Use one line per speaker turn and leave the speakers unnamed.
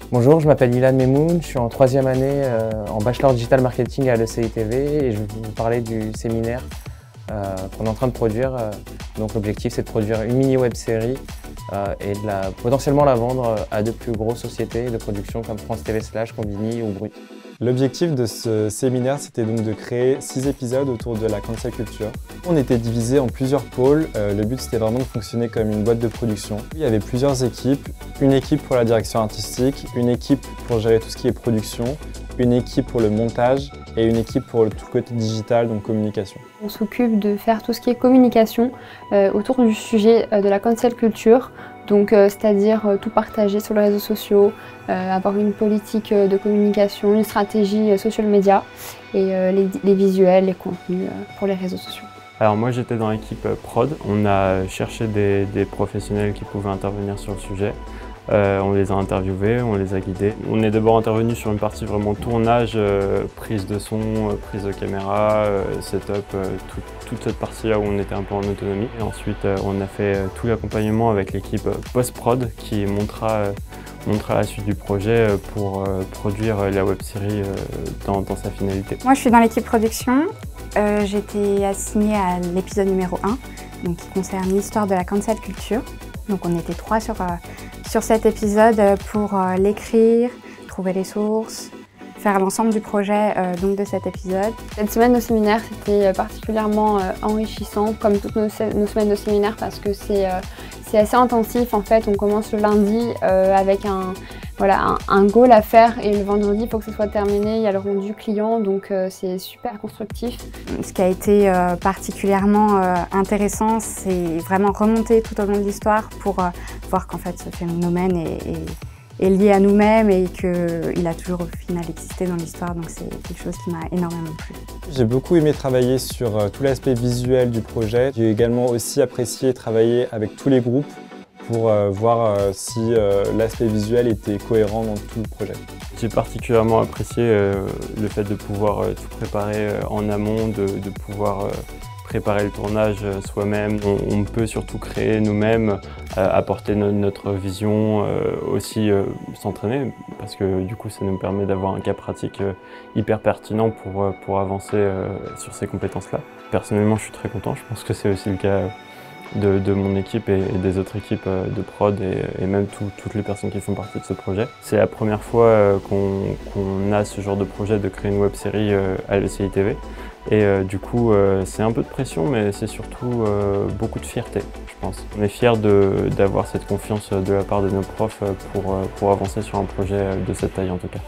Bonjour, je m'appelle Ilan Memoun, je suis en 3e année en Bachelor Digital Marketing à l'ECITV et je vais vous parler du séminaire qu'on est en train de produire. Donc l'objectif c'est de produire une mini web série et potentiellement la vendre à de plus grosses sociétés de production comme France TV Slash, Combini ou Brut.
L'objectif de ce séminaire, c'était donc de créer 6 épisodes autour de la cancel culture. On était divisé en plusieurs pôles. Le but, c'était vraiment de fonctionner comme une boîte de production. Il y avait plusieurs équipes. Une équipe pour la direction artistique, une équipe pour gérer tout ce qui est production, une équipe pour le montage et une équipe pour tout le côté digital, donc communication.
On s'occupe de faire tout ce qui est communication autour du sujet de la cancel culture. Donc, c'est-à-dire tout partager sur les réseaux sociaux, avoir une politique de communication, une stratégie social media et les visuels, les contenus pour les réseaux sociaux.
Alors moi j'étais dans l'équipe prod, on a cherché des professionnels qui pouvaient intervenir sur le sujet. On les a interviewés, on les a guidés. On est d'abord intervenu sur une partie vraiment tournage, prise de son, prise de caméra, setup, toute cette partie-là où on était un peu en autonomie. Et ensuite on a fait tout l'accompagnement avec l'équipe post-prod qui montera la suite du projet pour produire la web-série dans sa finalité.
Moi je suis dans l'équipe production. J'étais assignée à l'épisode numéro 1, donc qui concerne l'histoire de la cancel culture. Donc on était 3 sur cet épisode pour l'écrire, trouver les sources, faire l'ensemble du projet donc de cet épisode.
Cette semaine de séminaire, c'était particulièrement enrichissant, comme toutes nos semaines de séminaire, parce que c'est assez intensif en fait. On commence le lundi avec un goal à faire et le vendredi, il faut que ce soit terminé, il y a le rendu client, donc c'est super constructif.
Ce qui a été particulièrement intéressant, c'est vraiment remonter tout au long de l'histoire pour voir qu'en fait ce phénomène est lié à nous-mêmes et qu'il a toujours au final existé dans l'histoire, donc c'est quelque chose qui m'a énormément plu.
J'ai beaucoup aimé travailler sur tout l'aspect visuel du projet. J'ai également aussi apprécié travailler avec tous les groupes pour voir si l'aspect visuel était cohérent dans tout le projet.
J'ai particulièrement apprécié le fait de pouvoir tout préparer en amont, de pouvoir préparer le tournage soi-même. On peut surtout créer nous-mêmes, apporter notre vision, aussi s'entraîner parce que du coup ça nous permet d'avoir un cas pratique hyper pertinent pour avancer sur ces compétences-là. Personnellement je suis très content, je pense que c'est aussi le cas de mon équipe et des autres équipes de prod et même toutes les personnes qui font partie de ce projet. C'est la première fois qu'on a ce genre de projet de créer une web série à l'ECITV et du coup c'est un peu de pression mais c'est surtout beaucoup de fierté je pense. On est fiers d'avoir cette confiance de la part de nos profs pour avancer sur un projet de cette taille en tout cas.